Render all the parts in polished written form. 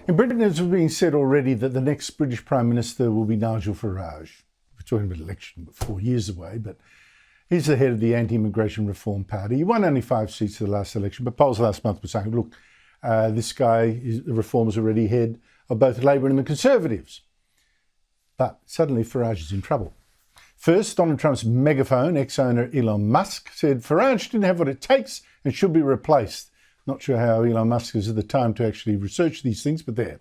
In Britain, it's being said already that the next British Prime Minister will be Nigel Farage. We're talking about election 4 years away, but he's the head of the Anti-Immigration Reform Party. He won only 5 seats at the last election, but polls last month were saying, look, this guy, the Reform's already head of both Labour and the Conservatives. But suddenly Farage is in trouble. First, Donald Trump's megaphone, ex-owner Elon Musk, said Farage didn't have what it takes and should be replaced. Not sure how Elon Musk has the time to actually research these things, but there.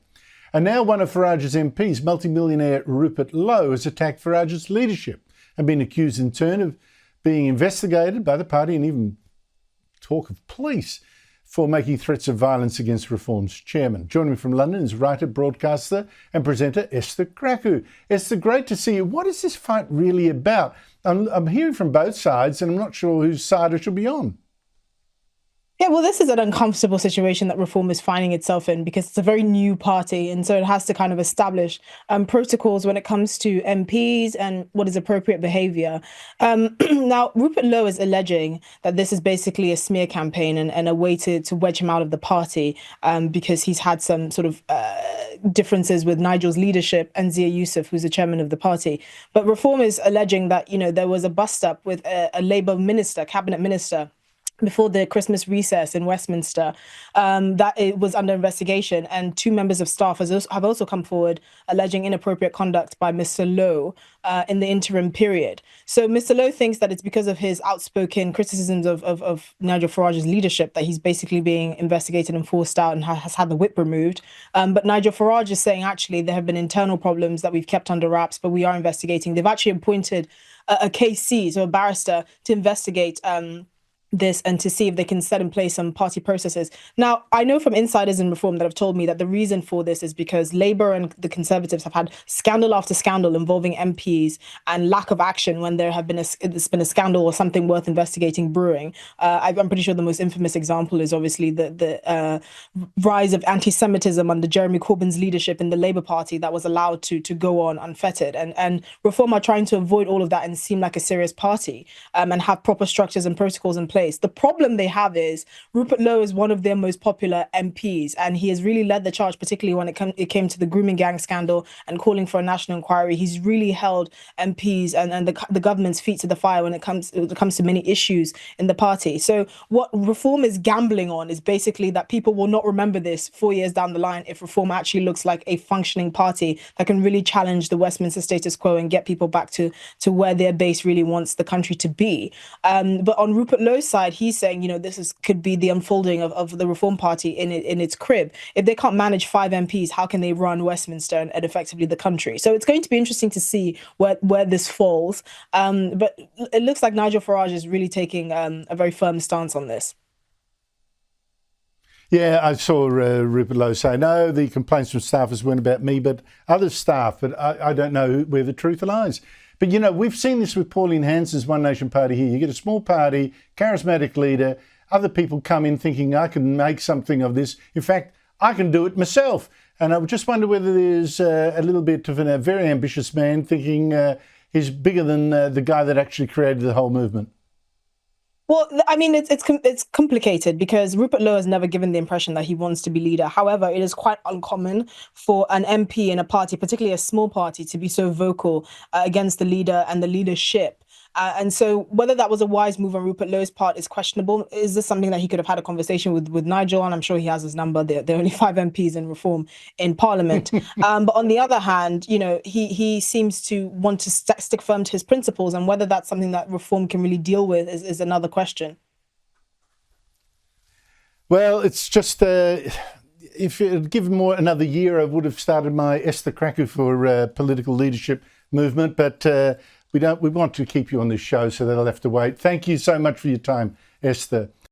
And now one of Farage's MPs, multimillionaire Rupert Lowe, has attacked Farage's leadership and been accused in turn of being investigated by the party and even talk of police for making threats of violence against Reform's chairman. Joining me from London is writer, broadcaster and presenter Esther Krakue. Esther, great to see you. What is this fight really about? I'm hearing from both sides and I'm not sure whose side I should be on. Yeah, well, this is an uncomfortable situation that Reform is finding itself in because it's a very new party. And so it has to kind of establish protocols when it comes to MPs and what is appropriate behavior. Now, Rupert Lowe is alleging that this is basically a smear campaign and a way to wedge him out of the party because he's had some sort of differences with Nigel's leadership and Zia Youssef, who's the chairman of the party. But Reform is alleging that, there was a bust-up with a Labour minister, cabinet minister, before the Christmas recess in Westminster, that it was under investigation. And 2 members of staff have also come forward alleging inappropriate conduct by Mr. Lowe in the interim period. So Mr. Lowe thinks that it's because of his outspoken criticisms of Nigel Farage's leadership that he's basically being investigated and forced out and has had the whip removed. But Nigel Farage is saying, actually, there have been internal problems that we've kept under wraps, but we are investigating. They've actually appointed a KC, so a barrister, to investigate this and to see if they can set in place some party processes. Now, I know from insiders in Reform that have told me that the reason for this is because Labour and the Conservatives have had scandal after scandal involving MPs and lack of action when there have been there's been a scandal or something worth investigating brewing. I'm pretty sure the most infamous example is obviously the rise of anti-Semitism under Jeremy Corbyn's leadership in the Labour Party that was allowed to go on unfettered. And Reform are trying to avoid all of that and seem like a serious party and have proper structures and protocols in place. The problem they have is Rupert Lowe is one of their most popular MPs, and he has really led the charge, particularly when it came to the grooming gang scandal and calling for a national inquiry. He's really held MPs and the government's feet to the fire when it comes to many issues in the party. So what Reform is gambling on is basically that people will not remember this 4 years down the line if Reform actually looks like a functioning party that can really challenge the Westminster status quo and get people back to where their base really wants the country to be. But on Rupert Lowe's side, he's saying, this could be the unfolding of the Reform Party in its crib. If they can't manage 5 MPs, how can they run Westminster and effectively the country? So it's going to be interesting to see where this falls. But it looks like Nigel Farage is really taking a very firm stance on this. Yeah, I saw Rupert Lowe say, no, the complaints from staffers weren't about me, but other staff. But I don't know where the truth lies. But, we've seen this with Pauline Hanson's One Nation Party here. You get a small party, charismatic leader, other people come in thinking, I can make something of this. In fact, I can do it myself. And I just wonder whether there's a little bit of a very ambitious man thinking he's bigger than the guy that actually created the whole movement. Well, I mean, it's complicated because Rupert Lowe has never given the impression that he wants to be leader. However, it is quite uncommon for an MP in a party, particularly a small party, to be so vocal against the leader and the leadership. And so whether that was a wise move on Rupert Lowe's part is questionable. Is this something that he could have had a conversation with Nigel? And I'm sure he has his number. There are only 5 MPs in Reform in Parliament. But on the other hand, he seems to want to stick firm to his principles. And whether that's something that Reform can really deal with is another question. Well, it's just if it had given more another year, I would have started my Esther Krakue for political leadership movement. But we want to keep you on this show, so they'll have to wait. Thank you so much for your time, Esther.